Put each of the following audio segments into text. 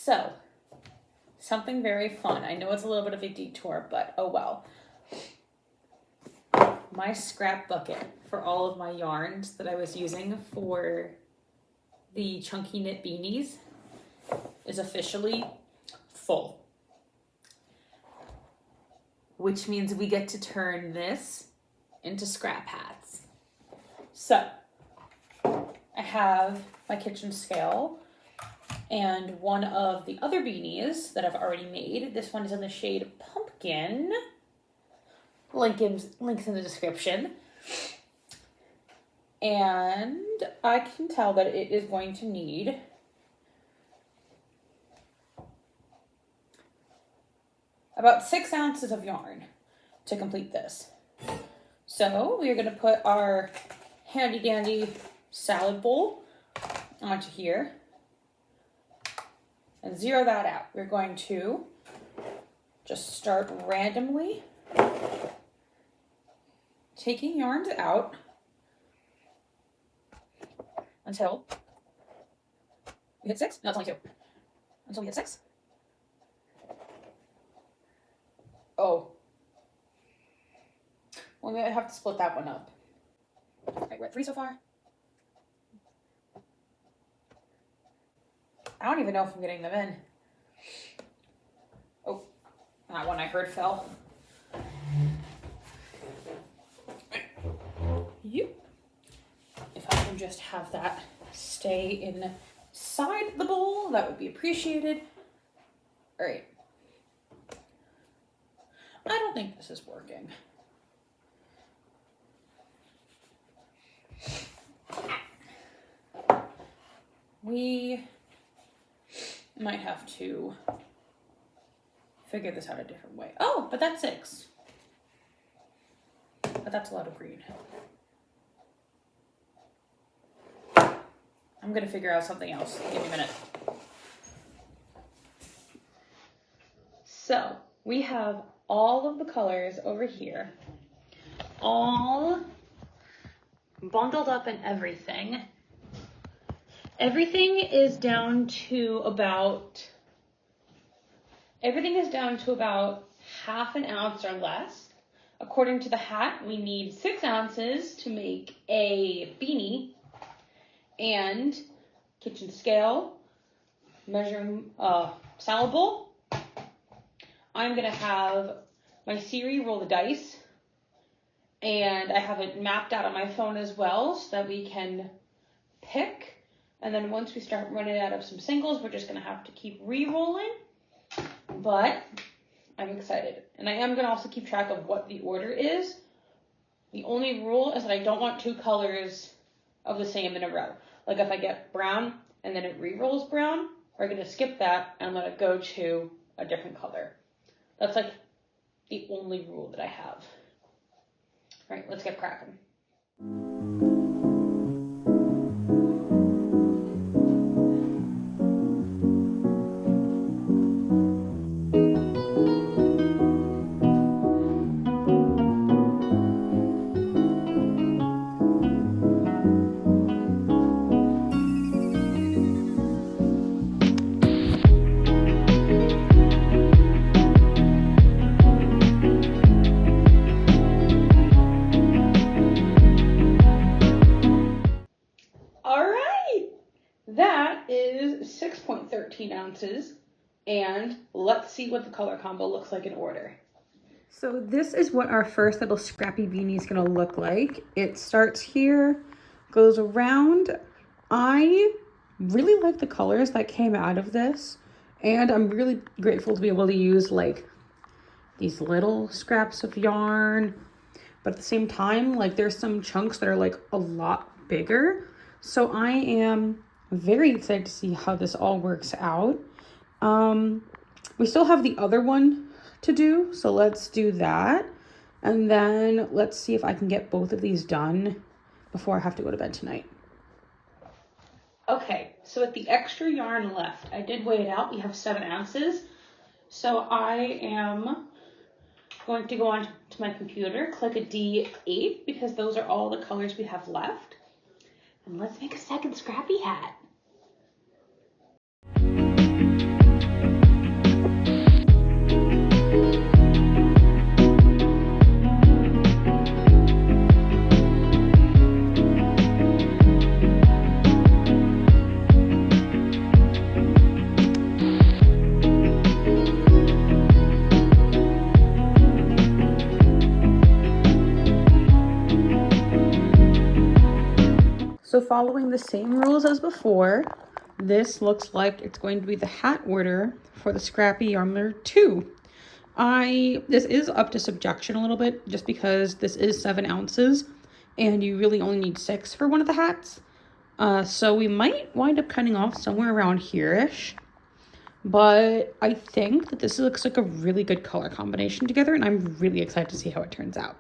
So, something very fun. I know it's a little bit of a detour, but oh well. My scrap bucket for all of my yarns that I was using for the chunky knit beanies is officially full. Which means we get to turn this into scrap hats. So, I have my kitchen scale and one of the other beanies that I've already made. This one is in the shade Pumpkin. Links in the description. And I can tell that it is going to need about 6 ounces of yarn to complete this. So we are going to put our handy dandy salad bowl onto here and zero that out. We're going to just start randomly taking yarns out until we hit 6. No, it's only 2. Until we hit 6. Oh. Well, we might have to split that one up. All right, we're at 3 so far. I don't even know if I'm getting them in. Oh, that one I heard fell. Yep. If I can just have that stay inside the bowl, that would be appreciated. All right. I don't think this is working. We might have to figure this out a different way. Oh, but that's 6. But that's a lot of green. I'm gonna figure out something else. Give me a minute. So we have all of the colors over here, all bundled up and everything. Everything is down to about half an ounce or less. According to the hat, we need 6 ounces to make a beanie, and kitchen scale, measuring salad bowl. I'm gonna have my Siri roll the dice, and I have it mapped out on my phone as well so that we can pick. And then once we start running out of some singles, we're just gonna have to keep re-rolling. But I'm excited. And I am gonna also keep track of what the order is. The only rule is that I don't want 2 colors of the same in a row. Like if I get brown and then it re-rolls brown, we're gonna skip that and let it go to a different color. That's like the only rule that I have. All right, let's get cracking. That is 6.13 ounces, and let's see what the color combo looks like in order. So this is what our first little scrappy beanie is going to look like. It starts here, goes around. I really like the colors that came out of this, and I'm really grateful to be able to use like these little scraps of yarn, but at the same time, like there's some chunks that are like a lot bigger. So I am very excited to see how this all works out. We still have the other one to do, so let's do that. And then let's see if I can get both of these done before I have to go to bed tonight. Okay, so with the extra yarn left, I did weigh it out. We have 7 ounces. So I am going to go on to my computer, click a D8, because those are all the colors we have left. And let's make a second scrappy hat. So following the same rules as before, this looks like it's going to be the hat order for the Scrappy Yarmulke 2. This is up to subjection a little bit, just because this is 7 ounces and you really only need 6 for one of the hats. So we might wind up cutting off somewhere around here-ish. But I think that this looks like a really good color combination together, and I'm really excited to see how it turns out.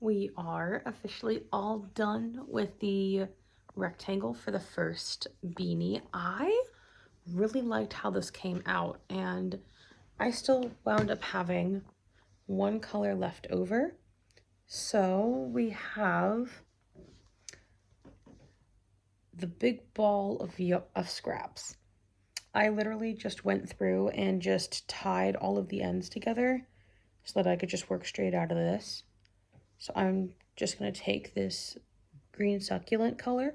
We are officially all done with the rectangle for the first beanie. I really liked how this came out, and I still wound up having one color left over. So we have the big ball of scraps. I literally just went through and just tied all of the ends together so that I could just work straight out of this. So I'm just going to take this green succulent color,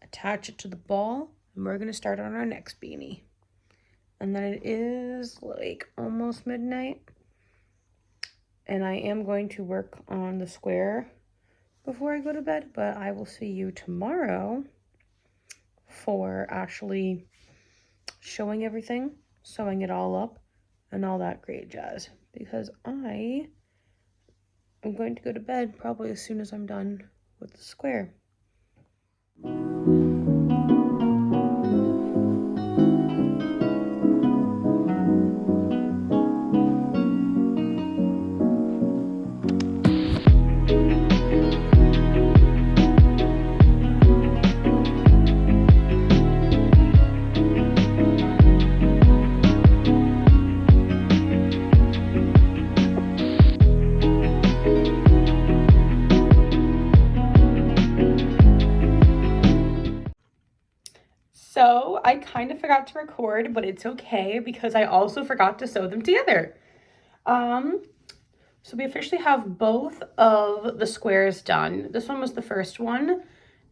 attach it to the ball, and we're going to start on our next beanie. And then it is like almost midnight, and I am going to work on the square before I go to bed, but I will see you tomorrow for actually showing everything, sewing it all up, and all that great jazz, because I'm going to go to bed probably as soon as I'm done with the square. So I kind of forgot to record, but it's okay because I also forgot to sew them together. So we officially have both of the squares done. This one was the first one,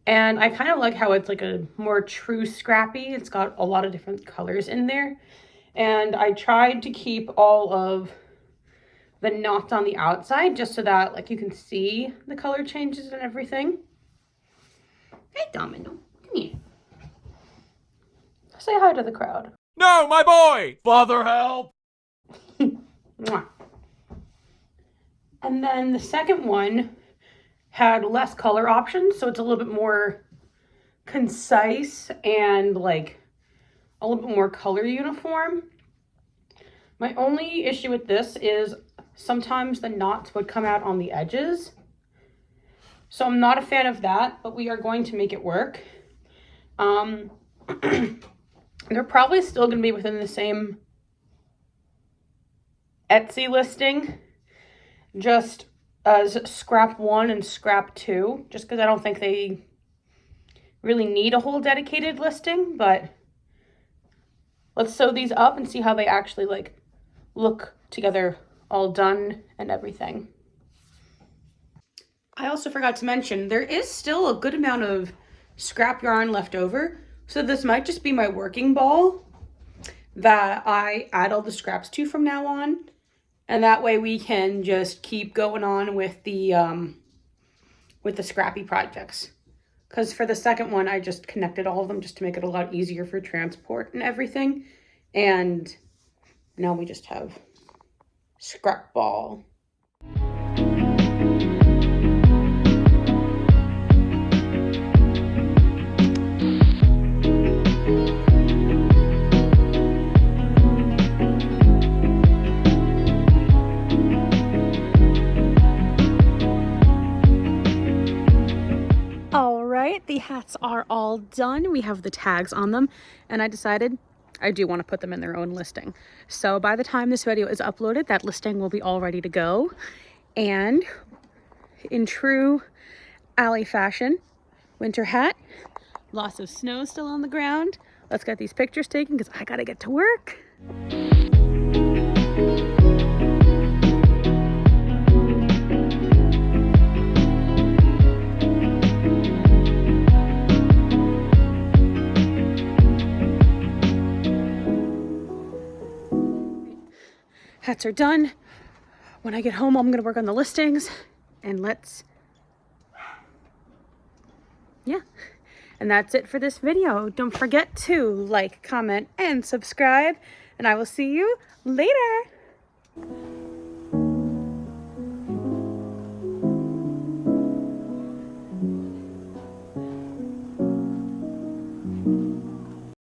and I kind of like how it's like a more true scrappy. It's got a lot of different colors in there, and I tried to keep all of the knots on the outside just so that like you can see the color changes and everything. Hey, Domino, come here. Say hi to the crowd. No, my boy! Father, help! And then the second one had less color options, so it's a little bit more concise and like a little bit more color uniform. My only issue with this is sometimes the knots would come out on the edges. So I'm not a fan of that, but we are going to make it work. They're probably still going to be within the same Etsy listing, just as scrap 1 and scrap 2, just because I don't think they really need a whole dedicated listing. But let's sew these up and see how they actually like look together, all done and everything. I also forgot to mention there is still a good amount of scrap yarn left over, so this might just be my working ball that I add all the scraps to from now on. And that way we can just keep going on with the scrappy projects. Because for the second one, I just connected all of them just to make it a lot easier for transport and everything. And now we just have scrap ball. The hats are all done. We have the tags on them, and I decided I do want to put them in their own listing. So by the time this video is uploaded, that listing will be all ready to go. And in true Ally fashion. Winter hat. Lots of snow still on the ground. Let's get these pictures taken because I gotta get to work. Hats are done. When I get home, I'm gonna work on the listings and yeah. And that's it for this video. Don't forget to like, comment, and subscribe, and I will see you later.